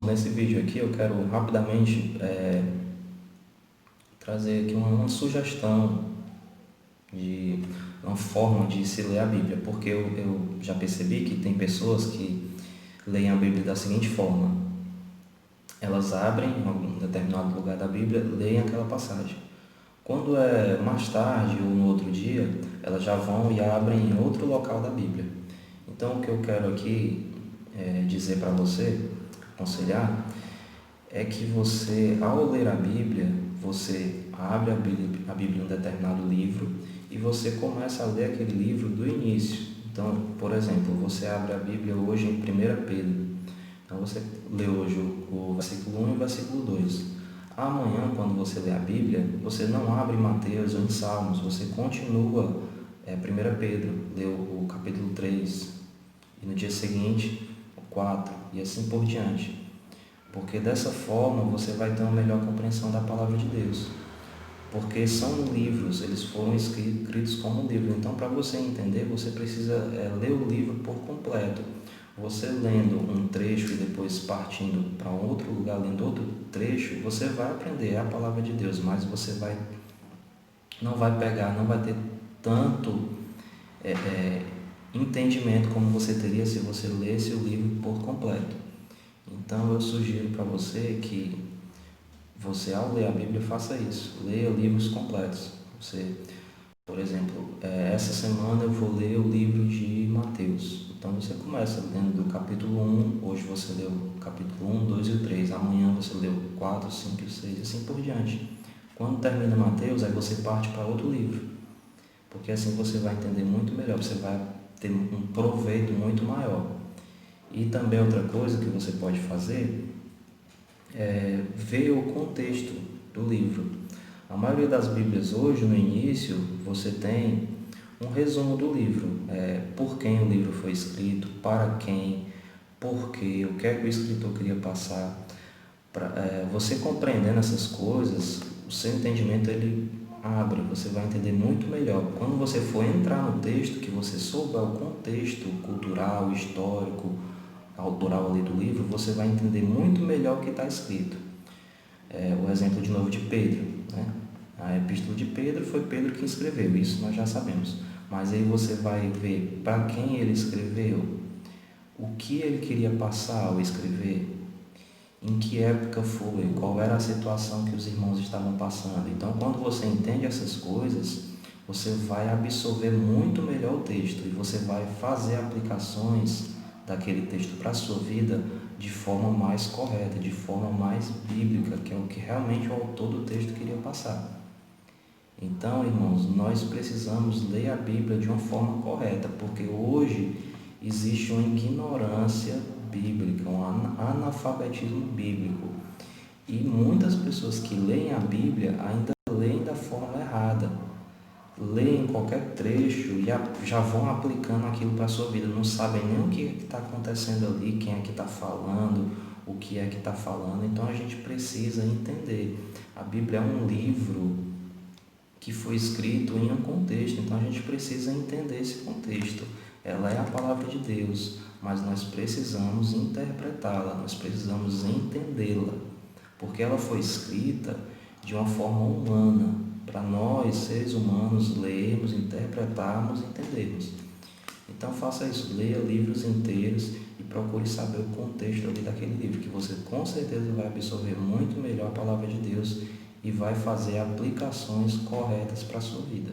Nesse vídeo aqui eu quero rapidamente trazer aqui uma sugestão de uma forma de se ler a Bíblia, porque eu já percebi que tem pessoas que leem a Bíblia da seguinte forma: elas abrem em algum determinado lugar da Bíblia, leem aquela passagem. Quando é mais tarde ou no outro dia, elas já vão e abrem em outro local da Bíblia. Então o que eu quero aqui dizer para você, aconselhar, é que você, ao ler a Bíblia, você abre a Bíblia em um determinado livro e você começa a ler aquele livro do início. Então, por exemplo, você abre a Bíblia hoje em 1 Pedro. Então, você lê hoje o versículo 1 e o versículo 2. Amanhã, quando você lê a Bíblia, você não abre Mateus ou em Salmos, você continua 1 Pedro, lê o capítulo 3, e no dia seguinte, o 4, e assim por diante. Porque dessa forma você vai ter uma melhor compreensão da palavra de Deus. Porque são livros, eles foram escritos como livros. Então, para você entender, você precisa ler o livro por completo. Você lendo um trecho e depois partindo para um outro lugar, lendo outro trecho, você vai aprender a palavra de Deus, mas você não vai pegar, não vai ter tanto entendimento como você teria se você lesse o livro por completo. Então eu sugiro para você que você, ao ler a Bíblia, faça isso. Leia livros completos. Você, por exemplo, essa semana eu vou ler o livro de Mateus. Então você começa lendo do capítulo 1, hoje você leu o capítulo 1, 2 e o 3, amanhã você leu o 4, 5 e o 6 e assim por diante. Quando termina Mateus, aí você parte para outro livro, porque assim você vai entender muito melhor, você vai ter um proveito muito maior. E também outra coisa que você pode fazer é ver o contexto do livro. A maioria das Bíblias hoje, no início, você tem um resumo do livro, por quem o livro foi escrito, para quem, por quê, o que é que o escritor queria passar. Você compreendendo essas coisas, o seu entendimento ele abre, você vai entender muito melhor. Quando você for entrar no texto, que você souber o contexto cultural, histórico, autoral ali do livro, você vai entender muito melhor o que está escrito. O exemplo de novo de Pedro, né? A epístola de Pedro foi Pedro que escreveu, isso nós já sabemos. Mas aí você vai ver para quem ele escreveu, o que ele queria passar ao escrever, em que época foi, qual era a situação que os irmãos estavam passando. Então, quando você entende essas coisas, você vai absorver muito melhor o texto e você vai fazer aplicações daquele texto para a sua vida de forma mais correta, de forma mais bíblica, que é o que realmente o autor do texto queria passar. Então, irmãos, nós precisamos ler a Bíblia de uma forma correta, porque hoje existe uma ignorância bíblica, um analfabetismo bíblico. E muitas pessoas que leem a Bíblia ainda leem da forma errada. Leem qualquer trecho e já vão aplicando aquilo para a sua vida. Não sabem nem o que está acontecendo ali, quem é que está falando, o que é que está falando. Então a gente precisa entender. A Bíblia é um livro que foi escrito em um contexto, então a gente precisa entender esse contexto. Ela é a palavra de Deus, mas nós precisamos interpretá-la, nós precisamos entendê-la, porque ela foi escrita de uma forma humana, para nós, seres humanos, lermos, interpretarmos e entendermos. Então faça isso, leia livros inteiros e procure saber o contexto ali daquele livro, que você com certeza vai absorver muito melhor a palavra de Deus e vai fazer aplicações corretas para a sua vida.